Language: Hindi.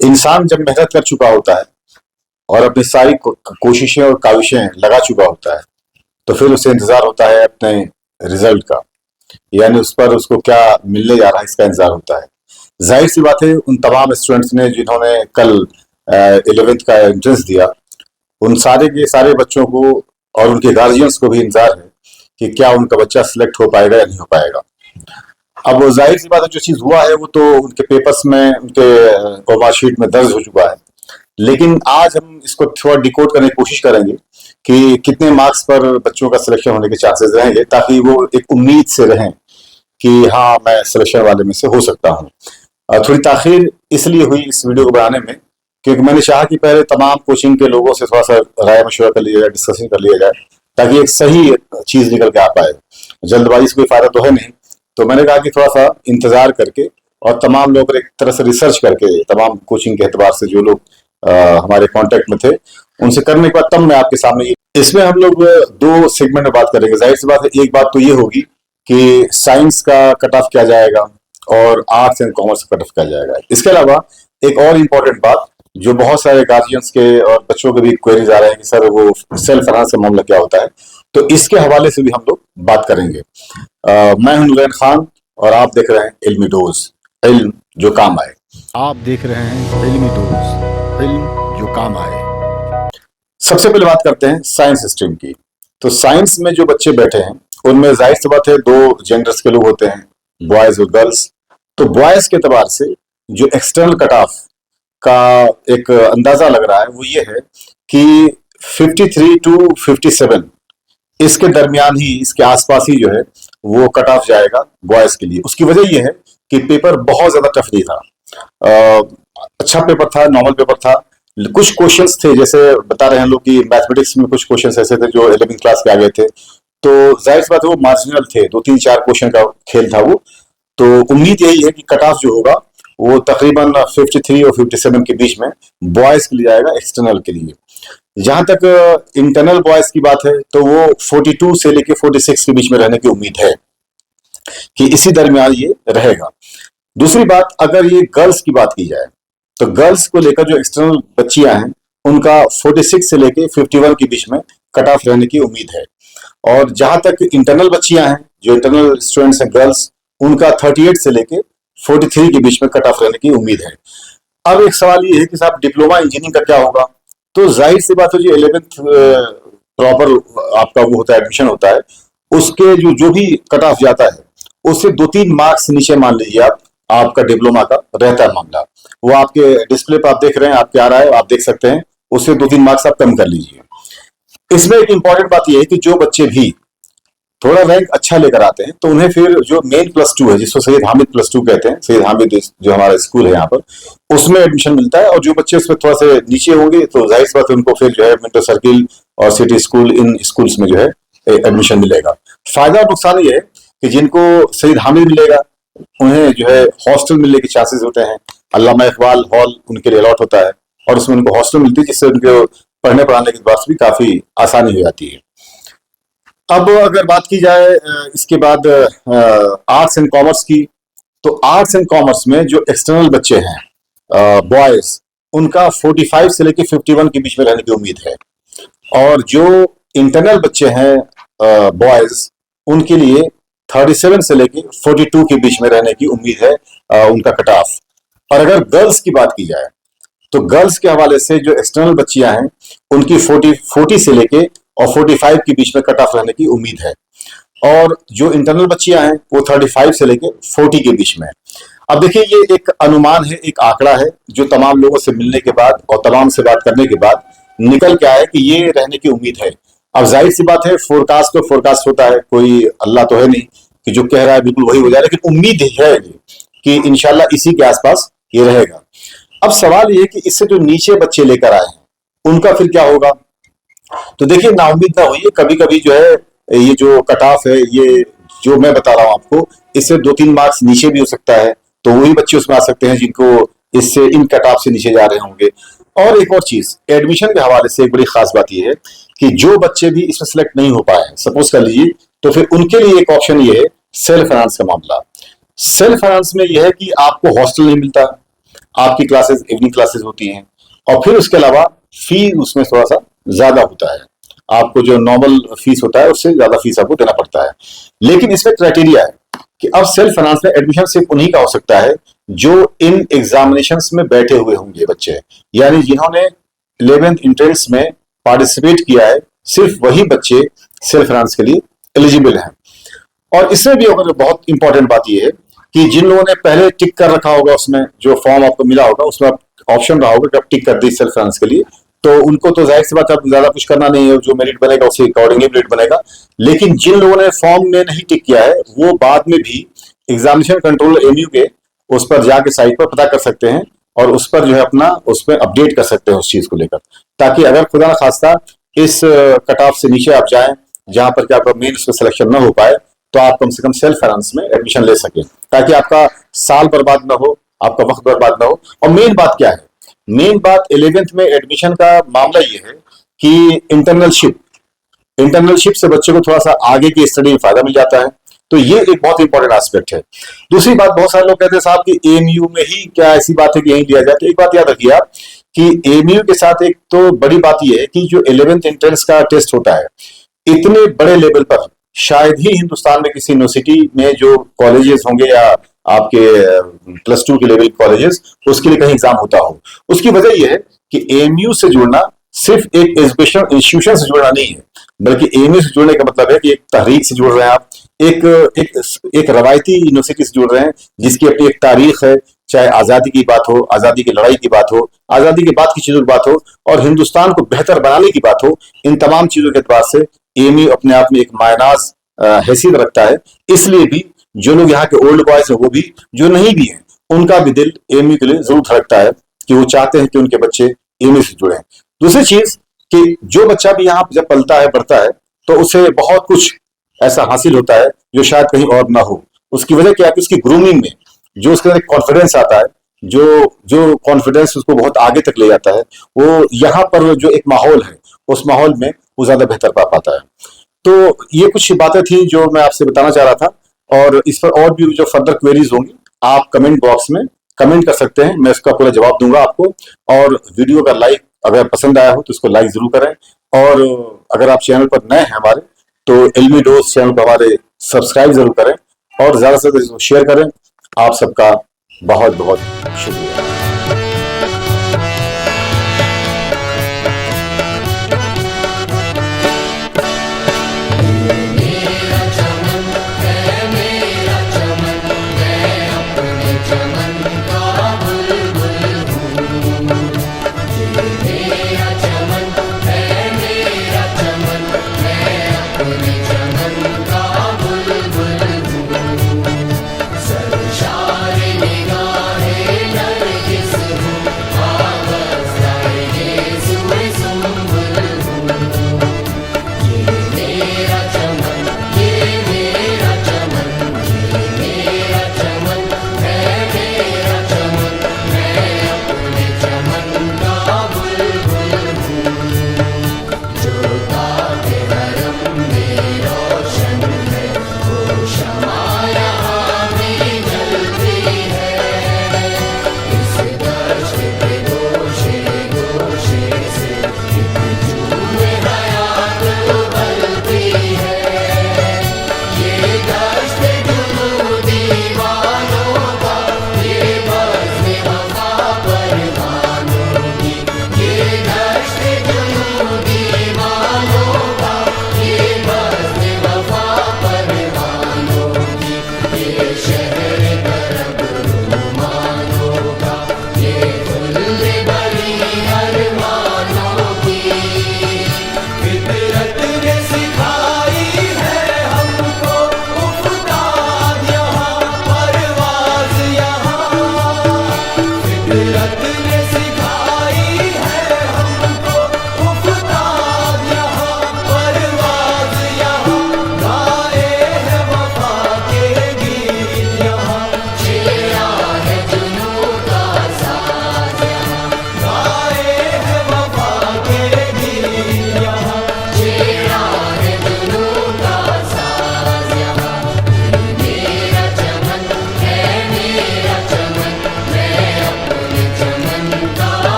इंसान जब मेहनत कर चुका होता है और अपनी सारी कोशिशें और काविशें लगा चुका होता है, तो फिर उसे इंतजार होता है अपने रिजल्ट का, यानी उस पर उसको क्या मिलने जा रहा है इसका इंतजार होता है। जाहिर सी बात है, उन तमाम स्टूडेंट्स ने जिन्होंने कल 11th का एंट्रेंस दिया, उन सारे के सारे बच्चों को और उनके गार्जियंस को भी इंतजार है कि क्या उनका बच्चा सिलेक्ट हो पाएगा या नहीं हो पाएगा। अब वो जाहिर सी बात है, जो चीज हुआ है वो तो उनके पेपर्स में, उनके मार्कशीट में दर्ज हो चुका है। लेकिन आज हम इसको थोड़ा डिकोड करने की कोशिश करेंगे कि कितने मार्क्स पर बच्चों का सिलेक्शन होने के चांसेस रहेंगे, ताकि वो एक उम्मीद से रहें कि हाँ, मैं सिलेक्शन वाले में से हो सकता हूँ। थोड़ी ताखिर इसलिए हुई इस वीडियो को बनाने में, क्योंकि मैंने चाहा कि पहले तमाम कोचिंग के लोगों से थोड़ा सा राय मशवरा कर लिया जाए, डिस्कशन कर लिया जाए, ताकि एक सही चीज निकल के आ पाए। जल्दबाजी से कोई फायदा तो है नहीं, तो मैंने कहा कि थोड़ा सा इंतजार करके और तमाम लोग एक तरह से रिसर्च करके, तमाम कोचिंग के एतबार से जो लोग हमारे कांटेक्ट में थे, उनसे करने के बाद तब मैं आपके सामने। इसमें हम लोग दो सेगमेंट में बात करेंगे। जाहिर सी बात है, एक बात तो ये होगी कि साइंस का कट ऑफ क्या जाएगा और आर्ट्स एंड कॉमर्स का कट ऑफ क्या जाएगा। इसके अलावा एक और इम्पोर्टेंट बात, जो बहुत सारे गार्जियंस के और बच्चों के भी क्वेरीज आ रहे हैं कि सर वो सेल्फ फाइनेंस का मामला क्या होता है, तो इसके हवाले से भी हम लोग बात करेंगे। मैं हूं नुरैन खान और आप देख रहे हैं इल्मी डोज, इल्म जो काम आए। आप देख रहे हैं इल्मी डोज, इल्म जो काम आए। सबसे पहले बात करते हैं साइंस स्ट्रीम की। तो साइंस में जो बच्चे बैठे हैं उनमें जाहिर सी बात है, दो जेंडर्स के लोग होते हैं, बॉयज और गर्ल्स। तो बॉयज के एतबार से जो एक्सटर्नल कट ऑफ का एक अंदाजा लग रहा है वो ये है कि 53 to 57 इसके दरमियान ही, इसके आसपास ही जो है वो कट ऑफ जाएगा बॉयज के लिए। उसकी वजह ये है कि पेपर बहुत ज्यादा टफ नहीं था, अच्छा पेपर था, नॉर्मल पेपर था। कुछ क्वेश्चंस थे, जैसे बता रहे हैं लोग कि मैथमेटिक्स में कुछ क्वेश्चंस ऐसे थे जो 11th क्लास के आ गए थे, तो जाहिर सी बात है वो मार्जिनल थे, 2 3 4 क्वेश्चन का खेल था वो। तो उम्मीद यही है कि कट ऑफ जो होगा वो तकरीबन 53 और 57 के बीच में बॉयज के लिए जाएगा एक्सटर्नल के लिए। जहां तक इंटरनल बॉयज की बात है, तो वो 42 से लेके 46 के बीच में रहने की उम्मीद है कि इसी दरमियान ये रहेगा। दूसरी बात, अगर ये गर्ल्स की बात की जाए, तो गर्ल्स को लेकर जो एक्सटर्नल बच्चियां हैं उनका 46 से लेके 51 के बीच में कट ऑफ रहने की उम्मीद है। और जहां तक इंटरनल बच्चियां हैं, जो इंटरनल स्टूडेंट्स हैं गर्ल्स, उनका 38 से लेके 43 के बीच में कट ऑफ रहने की उम्मीद है। अब एक सवाल ये है कि साहब डिप्लोमा इंजीनियरिंग का क्या होगा। तो जाहिर सी बात है, जो 11th प्रॉपर आपका वो होता है, एडमिशन होता है, उसके जो भी कट ऑफ जाता है उससे 2 3 मार्क्स नीचे मान लीजिए आप, आपका डिप्लोमा का रहता है मामला। वो आपके डिस्प्ले पर आप देख रहे हैं, आपके आ रहा है, आप देख सकते हैं, उससे 2 3 मार्क्स आप कम कर लीजिए। इसमें एक इंपॉर्टेंट बात यह है कि जो बच्चे भी थोड़ा रैंक अच्छा लेकर आते हैं, तो उन्हें फिर जो मेन +2 है, जिसको सैयद हामिद +2 कहते हैं, सैयद हामिद जो हमारा स्कूल है यहाँ पर, उसमें एडमिशन मिलता है। और जो बच्चे उसमें थोड़ा से नीचे होंगे, तो जाहिर सी बात है उनको फिर जो है मिंटो सर्किल और सिटी स्कूल, इन स्कूल्स में जो है एडमिशन मिलेगा। फायदा और नुकसान ये है कि जिनको सैयद हामिद मिलेगा उन्हें जो है हॉस्टल मिलने के चांसेस होते हैं। अल्लामा इकबाल हॉल उनके लिए अलॉट होता है और उसमें उनको हॉस्टल मिलती है, जिससे उनको पढ़ने पढ़ाने के बाद भी काफी आसानी हो जाती है। अब अगर बात की जाए इसके बाद आर्ट्स एंड कॉमर्स की, तो आर्ट्स एंड कॉमर्स में जो एक्सटर्नल बच्चे हैं बॉयज, उनका 45 से लेके 51 के बीच में रहने की उम्मीद है। और जो इंटरनल बच्चे हैं बॉयज, उनके लिए 37 से लेके 42 के बीच में रहने की उम्मीद है उनका कट ऑफ। और अगर गर्ल्स की बात की जाए, तो गर्ल्स के हवाले से जो एक्सटर्नल बच्चियां हैं उनकी 40 से लेके और 45 के बीच में कट ऑफ रहने की उम्मीद है। और जो इंटरनल बच्चियां हैं वो 35 से लेके 40 के बीच में है। अब देखिए, ये एक अनुमान है, एक आंकड़ा है, जो तमाम लोगों से मिलने के बाद और तमाम से बात करने के बाद निकल के आया कि ये रहने की उम्मीद है। अब जाहिर सी बात है, फोरकास्ट तो फोरकास्ट होता है, कोई अल्लाह तो है नहीं कि जो कह रहा है बिल्कुल वही हो जाए, लेकिन उम्मीद है कि इंशाल्लाह इसी के आसपास ये रहेगा। अब सवाल ये है कि इससे जो नीचे बच्चे लेकर आए हैं उनका फिर क्या होगा। तो देखिए, नाउम्मीद ना होइए, कभी कभी जो है ये जो कट ऑफ है, ये जो मैं बता रहा हूं आपको, इससे 2 3 मार्क्स नीचे भी हो सकता है, तो वही बच्चे उसमें आ सकते हैं जिनको इससे इन कट ऑफ से नीचे जा रहे होंगे। और एक और चीज, एडमिशन के हवाले से एक बड़ी खास बात यह है कि जो बच्चे भी इसमें सेलेक्ट नहीं हो पाए, सपोज कर लीजिए, तो फिर उनके लिए एक ऑप्शन ये है सेल्फ फाइनेंस का मामला। सेल्फ फाइनेंस में यह है कि आपको हॉस्टल नहीं मिलता, आपकी क्लासेस इवनिंग क्लासेस होती हैं, और फिर उसके अलावा फी उसमें थोड़ा सा ज्यादा होता है, आपको जो नॉर्मल फीस होता है उससे ज्यादा फीस आपको देना पड़ता है। लेकिन इसमें क्राइटेरिया है कि अब सेल्फ फाइनेंस में एडमिशन सिर्फ उन्हीं का हो सकता है जो इन एग्जामिनेशंस में बैठे हुए होंगे बच्चे, यानी जिन्होंने 11th एंट्रेंस में पार्टिसिपेट किया है, सिर्फ वही बच्चे सेल्फ फाइनेंस के लिए एलिजिबल हैं। और इसमें भी अगर बहुत इंपॉर्टेंट बात यह है कि जिन लोगों ने पहले टिक कर रखा होगा, उसमें जो फॉर्म आपको मिला होगा उसमें ऑप्शन रहा होगा कि आप टिक कर दी सेल्फ फाइनेंस के लिए, तो उनको तो जाहिर सी बात है ज्यादा कुछ करना नहीं है, जो मेरिट बनेगा उसी अकॉर्डिंगली मेरिट बनेगा। लेकिन जिन लोगों ने फॉर्म में नहीं टिक किया है वो बाद में भी एग्जामिनेशन कंट्रोल एमयू के उस पर जाके साइट पर पता कर सकते हैं और उस पर जो है अपना उस पर अपडेट कर सकते हैं उस चीज को लेकर, ताकि अगर खुदा न खास्ता इस कट ऑफ से नीचे आप जाएं जहां पर कि आपका मेन उसमें सिलेक्शन न हो पाए, तो आप कम से कम सेल्फ फाइनेंस में एडमिशन ले सकें, ताकि आपका साल बर्बाद ना हो, आपका वक्त बर्बाद ना हो। और मेन बात क्या है, मेन बात 11th में एडमिशन का मामला ये है कि इंटरनलशिप से बच्चे को थोड़ा सा आगे की स्टडी में फायदा मिल जाता है, तो ये एक बहुत इंपॉर्टेंट एस्पेक्ट है। दूसरी बात, बहुत सारे लोग कहते हैं साहब कि एएमयू में ही क्या ऐसी बात है कि यहीं लिया जाए, तो एक बात याद रखिए आप कि एएमयू के साथ एक तो बड़ी बात यह है कि जो 11th एंट्रेंस का टेस्ट होता है, इतने बड़े लेवल पर शायद ही हिंदुस्तान में किसी यूनिवर्सिटी में जो कॉलेजेस होंगे या आपके +2 के लेवल कॉलेजेस, उसके लिए कहीं एग्जाम होता हो। उसकी वजह यह है कि एएमयू से जुड़ना सिर्फ एक एजुकेशन इंस्टीट्यूशन से जुड़ना नहीं है, बल्कि एएमयू से जुड़ने का मतलब है कि एक तहरीक से जुड़ रहे हैं आप, एक रवायती यूनिवर्सिटी से जुड़ रहे हैं जिसकी अपनी एक तारीख है, चाहे आजादी की बात हो, आजादी की लड़ाई की बात हो, आजादी के बाद की चीजों की बात हो, और हिंदुस्तान को बेहतर बनाने की बात हो। इन तमाम चीजों के एतबार से एएमयू अपने आप में एक मायनाज हैसियत रखता है। इसलिए भी जो लोग यहाँ के ओल्ड बॉयज हैं, वो भी जो नहीं भी हैं, उनका भी दिल एएमयू के लिए जरूर धड़कता है कि वो चाहते हैं कि उनके बच्चे एएमयू से जुड़े। दूसरी चीज कि जो बच्चा भी यहाँ जब पलता है बढ़ता है तो उसे बहुत कुछ ऐसा हासिल होता है जो शायद कहीं और ना हो। उसकी वजह क्या है कि उसकी ग्रूमिंग में जो उसके अंदर कॉन्फिडेंस आता है, जो कॉन्फिडेंस उसको बहुत आगे तक ले जाता है, वो यहाँ पर जो एक माहौल है उस माहौल में वो ज्यादा बेहतर पा पाता है। तो ये कुछ बातें थी जो मैं आपसे बताना चाह रहा था, और इस पर और भी जो फर्दर क्वेरीज होंगी आप कमेंट बॉक्स में कमेंट कर सकते हैं, मैं इसका पूरा जवाब दूंगा आपको। और वीडियो का लाइक अगर पसंद आया हो तो इसको लाइक जरूर करें, और अगर आप चैनल पर नए हैं हमारे तो इल्मी डोज चैनल को हमारे सब्सक्राइब जरूर करें और ज्यादा से ज्यादा इसको शेयर करें। आप सबका बहुत बहुत शुक्रिया।